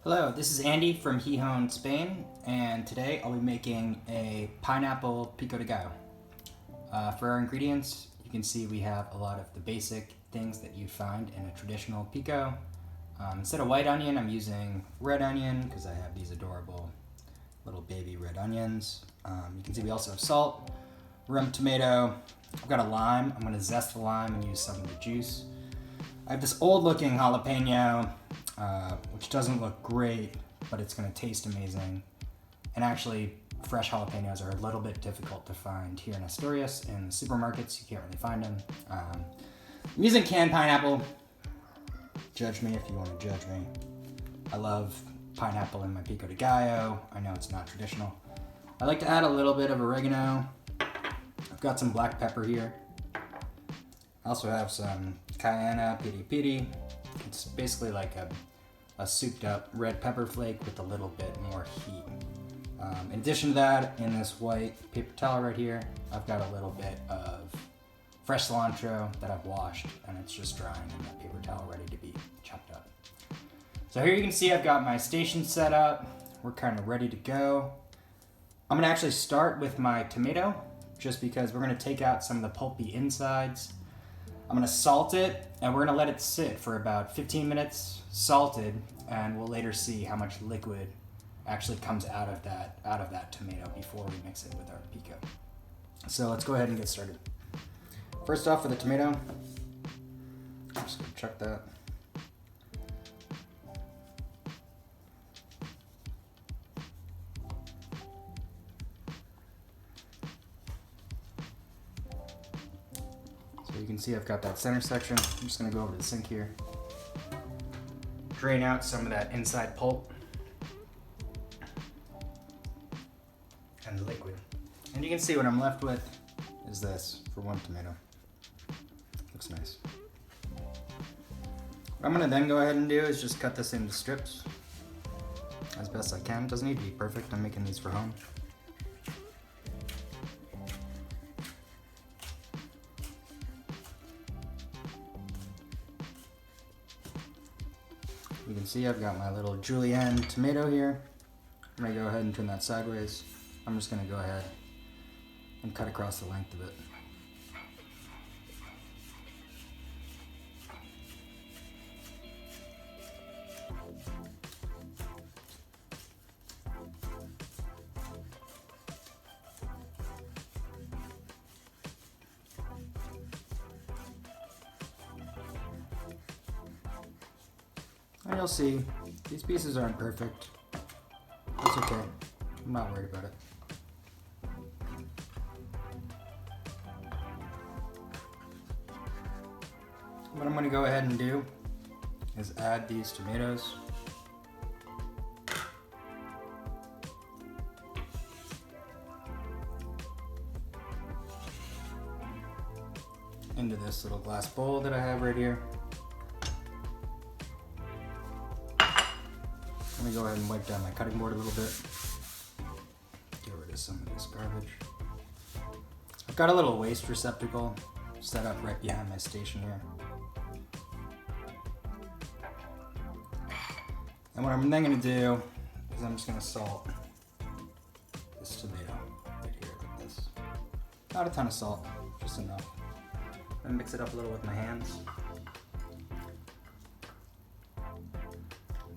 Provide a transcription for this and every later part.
Hello, this is Andy from Gijon, Spain, and today I'll be making a pineapple pico de gallo. For our ingredients, you can see we have a lot of the basic things that you'd find in a traditional pico. Instead of white onion, I'm using red onion because I have these adorable little baby red onions. You can see we also have salt, rum tomato. I've got a lime. I'm going to zest the lime and use some of the juice. I have this old looking jalapeno, which doesn't look great, but it's going to taste amazing. And actually, fresh jalapenos are a little bit difficult to find here in Asturias. In the supermarkets, you can't really find them. I'm using canned pineapple. Judge me if you want to judge me. I love pineapple in my pico de gallo. I know it's not traditional. I like to add a little bit of oregano. I've got some black pepper here. I also have some cayenne piri piri. It's basically like a souped up red pepper flake with a little bit more heat. In addition to that, in this white paper towel right here, I've got a little bit of fresh cilantro that I've washed, and it's just drying in that paper towel ready to be chopped up. So here you can see I've got my station set up. We're kind of ready to go. I'm gonna actually start with my tomato, just because we're gonna take out some of the pulpy insides. I'm gonna salt it, and we're gonna let it sit for about 15 minutes salted, and we'll later see how much liquid actually comes out of that tomato before we mix it with our pico. So let's go ahead and get started. First off, for the tomato, I'm just gonna chuck that. So you can see I've got that center section. I'm just gonna go over to the sink here. Drain out some of that inside pulp and the liquid. And you can see what I'm left with is this for one tomato. Looks nice. What I'm gonna then go ahead and do is just cut this into strips as best I can. It doesn't need to be perfect. I'm making these for home. You can see I've got my little julienne tomato here. I'm gonna go ahead and turn that sideways. I'm just gonna go ahead and cut across the length of it. And you'll see, these pieces aren't perfect. It's okay. I'm not worried about it. What I'm going to go ahead and do is add these tomatoes. Into this little glass bowl that I have right here. Let me go ahead and wipe down my cutting board a little bit. Get rid of some of this garbage. I've got a little waste receptacle set up right behind my station here. And what I'm then going to do is I'm just going to salt this tomato right here like this. Not a ton of salt, just enough. And mix it up a little with my hands.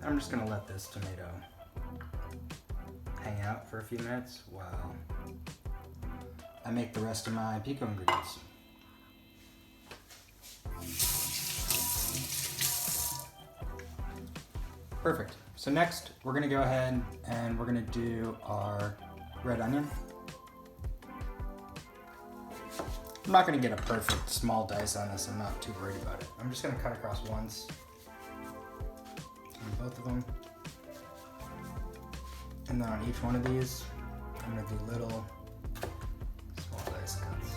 I'm just going to let this tomato hang out for a few minutes while I make the rest of my pico ingredients. Perfect. So next, we're going to go ahead and we're going to do our red onion. I'm not going to get a perfect small dice on this. I'm not too worried about it. I'm just going to cut across once. On both of them, and then on each one of these I'm going to do little small dice cuts.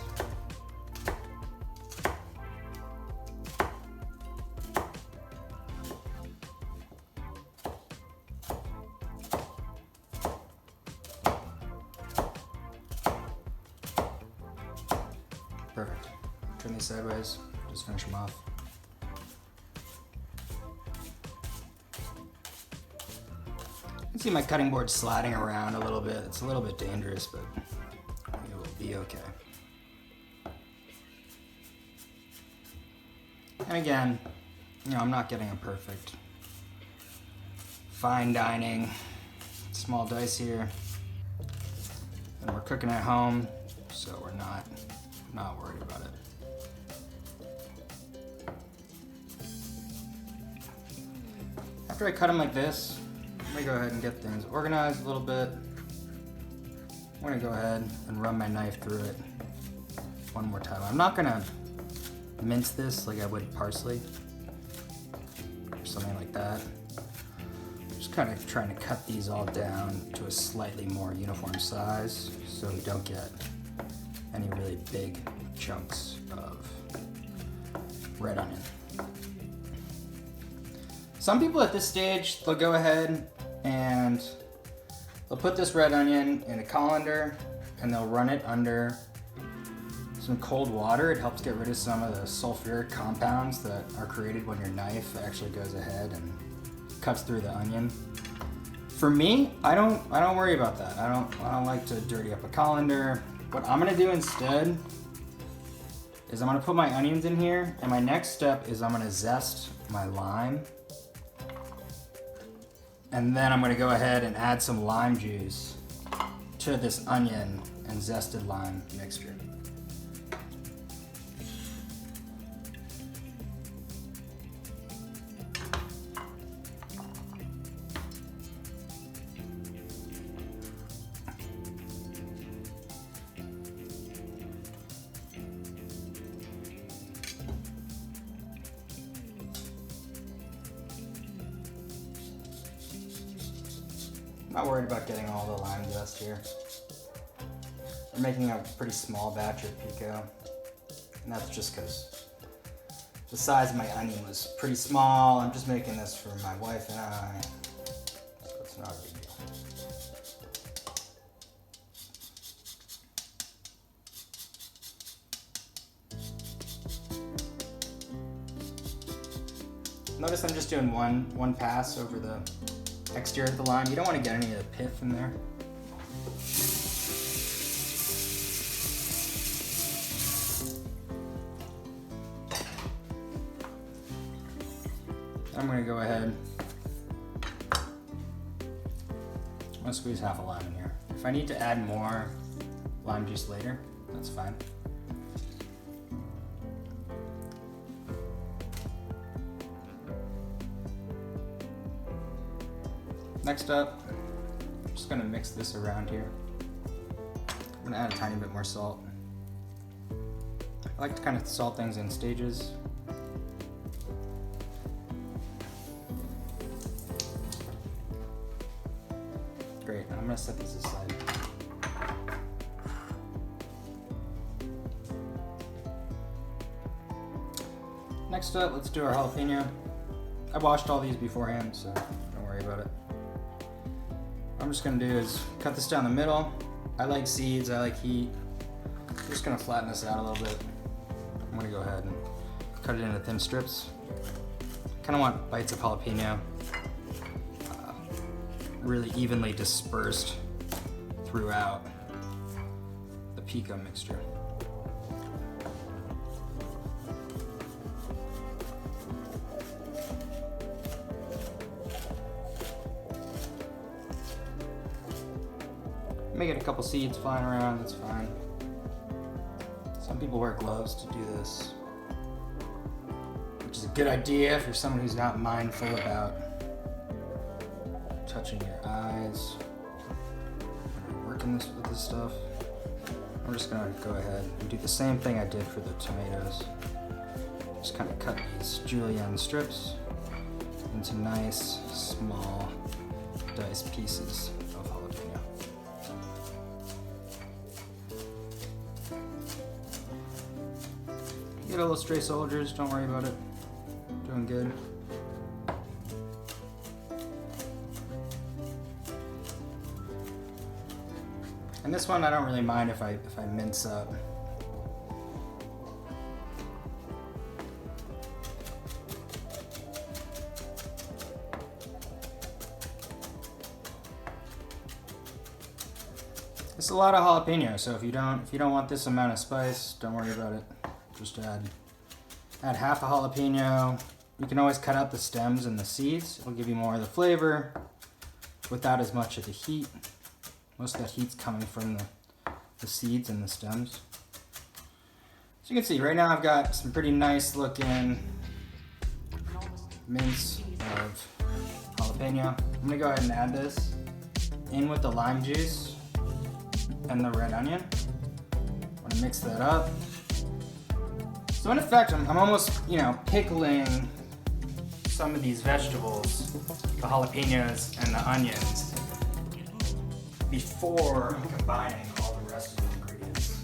Perfect. Turn these sideways, just finish them off. see my cutting board sliding around a little bit. It's a little bit dangerous, but it will be okay. And again, I'm not getting a perfect fine dining small dice here. And we're cooking at home, so we're not worried about it. After I cut them like this, I'm gonna go ahead and get things organized a little bit. I'm gonna go ahead and run my knife through it one more time. I'm not gonna mince this like I would parsley or something like that. Just kind of trying to cut these all down to a slightly more uniform size so we don't get any really big chunks of red onion. Some people at this stage, they'll go ahead and they'll put this red onion in a colander and they'll run it under some cold water. It helps get rid of some of the sulfuric compounds that are created when your knife actually goes ahead and cuts through the onion. For me, I don't worry about that. I don't like to dirty up a colander. What I'm gonna do instead is I'm gonna put my onions in here, and my next step is I'm gonna zest my lime. And then I'm gonna go ahead and add some lime juice to this onion and zested lime mixture. I'm not worried about getting all the lime zest here. We're making a pretty small batch of pico, and that's just because the size of my onion was pretty small. I'm just making this for my wife and I, so it's not a big deal. Notice I'm just doing one pass over the exterior of the lime. You don't want to get any of the pith in there. I'm going to go ahead. I'm going to squeeze half a lime in here. If I need to add more lime juice later, that's fine. Next up, I'm just gonna mix this around here. I'm gonna add a tiny bit more salt. I like to kind of salt things in stages. Great, I'm gonna set these aside. Next up, let's do our jalapeno. I washed all these beforehand, so don't worry about it. What I'm just gonna do is cut this down the middle. I like seeds, I like heat. I'm just gonna flatten this out a little bit. I'm gonna go ahead and cut it into thin strips. Kind of want bites of jalapeno really evenly dispersed throughout the pico mixture. May get a couple seeds flying around, that's fine. Some people wear gloves to do this, which is a good idea if you're someone who's not mindful about touching your eyes when you're working with this stuff. I'm just gonna go ahead and do the same thing I did for the tomatoes. Just kind of cut these julienne strips into nice, small, diced pieces of jalapeno. Get a little stray soldiers, don't worry about it. Doing good. And this one I don't really mind if I mince up. It's a lot of jalapeno, so if you don't want this amount of spice, don't worry about it. Just add half a jalapeno. You can always cut out the stems and the seeds. It'll give you more of the flavor without as much of the heat. Most of that heat's coming from the seeds and the stems. So you can see right now I've got some pretty nice looking mince of jalapeno. I'm gonna go ahead and add this in with the lime juice and the red onion. I'm gonna mix that up. So in effect, I'm almost, pickling some of these vegetables, the jalapenos and the onions, before combining all the rest of the ingredients.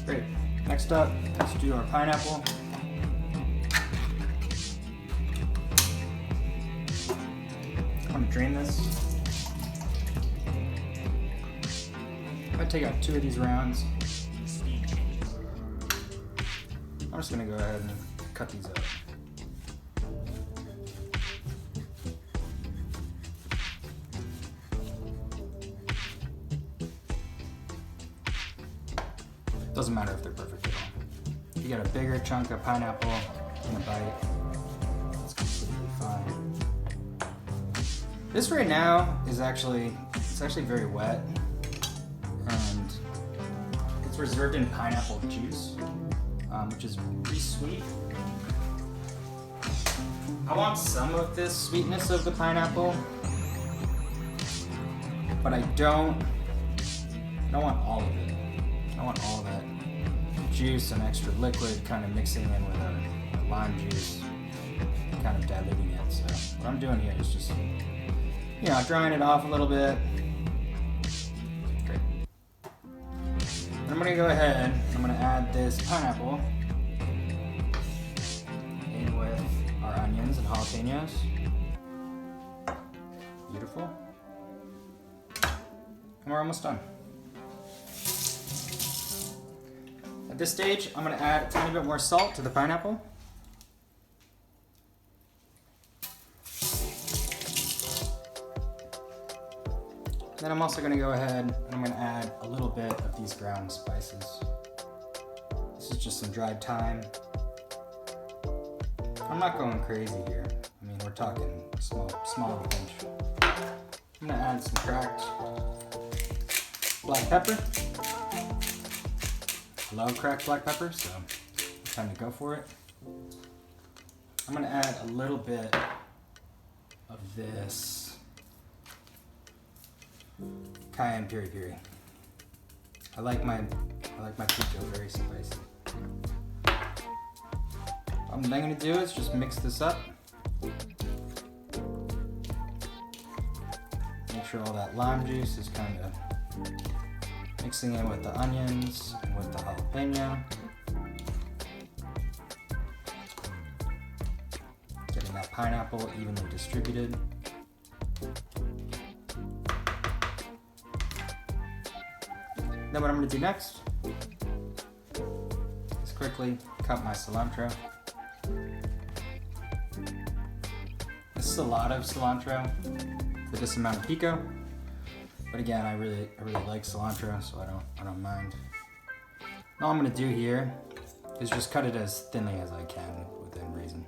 Great. Next up, let's do our pineapple. I'm gonna drain this. I'm gonna take out 2 of these rounds. I'm just gonna go ahead and cut these up. Doesn't matter if they're perfect at all. If you get a bigger chunk of pineapple in a bite, that's completely fine. This right now is actually very wet, and it's reserved in pineapple juice, which is pretty sweet. I want some of this sweetness of the pineapple, but I don't want all of it. I want all of that juice and extra liquid kind of mixing in with the lime juice, kind of diluting it. So what I'm doing here is just, drying it off a little bit. Great. And I'm gonna go ahead, I'm gonna add this pineapple in with our onions and jalapenos. Beautiful. And we're almost done. At this stage, I'm going to add a tiny bit more salt to the pineapple. Then I'm also going to go ahead and I'm going to add a little bit of these ground spices. This is just some dried thyme. I'm not going crazy here. I mean, we're talking small of a pinch. I'm going to add some cracked black pepper. I love cracked black pepper, so it's time to go for it. I'm gonna add a little bit of this cayenne piri piri. I like my pico very spicy. What I'm then gonna do is just mix this up. Make sure all that lime juice is kind of mixing in with the onions and with the jalapeno. Getting that pineapple evenly distributed. Then what I'm going to do next is quickly cut my cilantro. This is a lot of cilantro for this amount of pico. But again, I really like cilantro, so I don't mind. All I'm gonna do here is just cut it as thinly as I can within reason.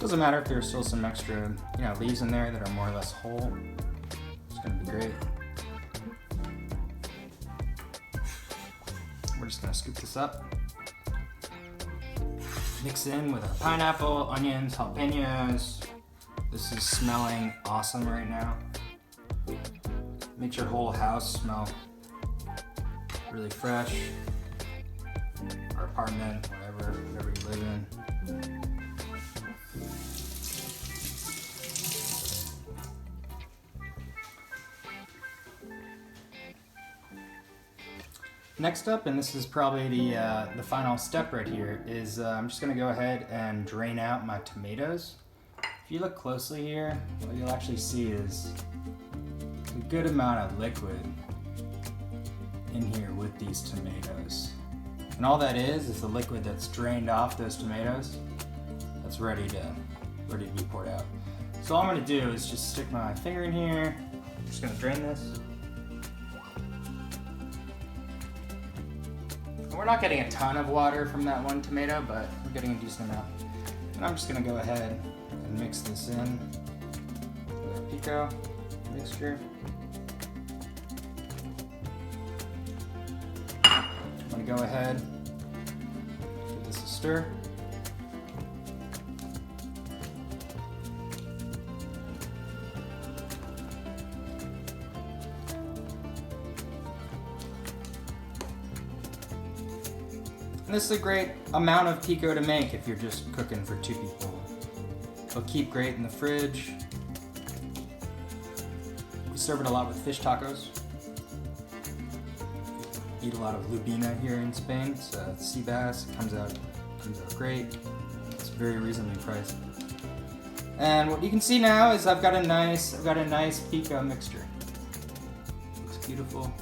Doesn't matter if there's still some extra, leaves in there that are more or less whole. It's gonna be great. we're just gonna scoop this up. Mix in with our pineapple, onions, jalapenos. This is smelling awesome right now. Makes your whole house smell really fresh. Or apartment, whatever you live in. Next up, and this is probably the final step right here, is I'm just gonna go ahead and drain out my tomatoes. If you look closely here, what you'll actually see is a good amount of liquid in here with these tomatoes. And all that is the liquid that's drained off those tomatoes that's ready to be poured out. So all I'm gonna do is just stick my finger in here. I'm just gonna drain this. And we're not getting a ton of water from that one tomato, but we're getting a decent amount. And I'm just gonna go ahead and mix this in with our pico mixture. I'm gonna go ahead, give this a stir. And this is a great amount of pico to make if you're just cooking for 2 people. It'll keep great in the fridge. We serve it a lot with fish tacos. Eat a lot of lubina here in Spain. It's sea bass. It comes out great. It's very reasonably priced. And what you can see now is I've got a nice pico mixture. Looks beautiful.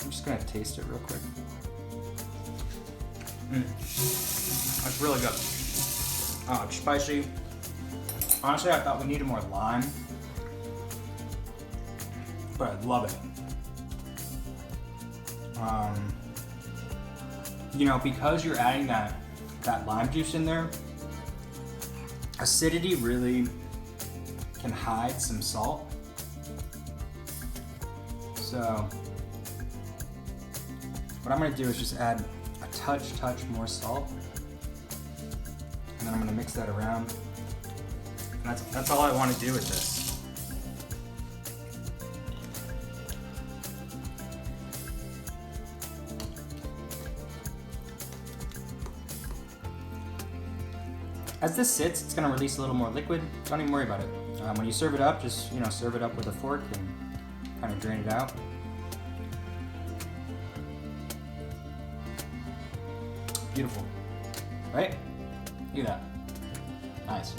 I'm just gonna taste it real quick. That's really good. Oh, it's spicy. Honestly, I thought we needed more lime, but I love it. You know, because you're adding that lime juice in there, acidity really can hide some salt. So what I'm gonna do is just add a touch more salt, and then I'm gonna mix that around. And that's all I want to do with this. As this sits, it's gonna release a little more liquid. Don't even worry about it. When you serve it up, just serve it up with a fork and kind of drain it out. Beautiful, right? Look at that. Nice.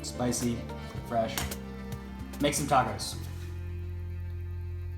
Spicy, fresh. Make some tacos.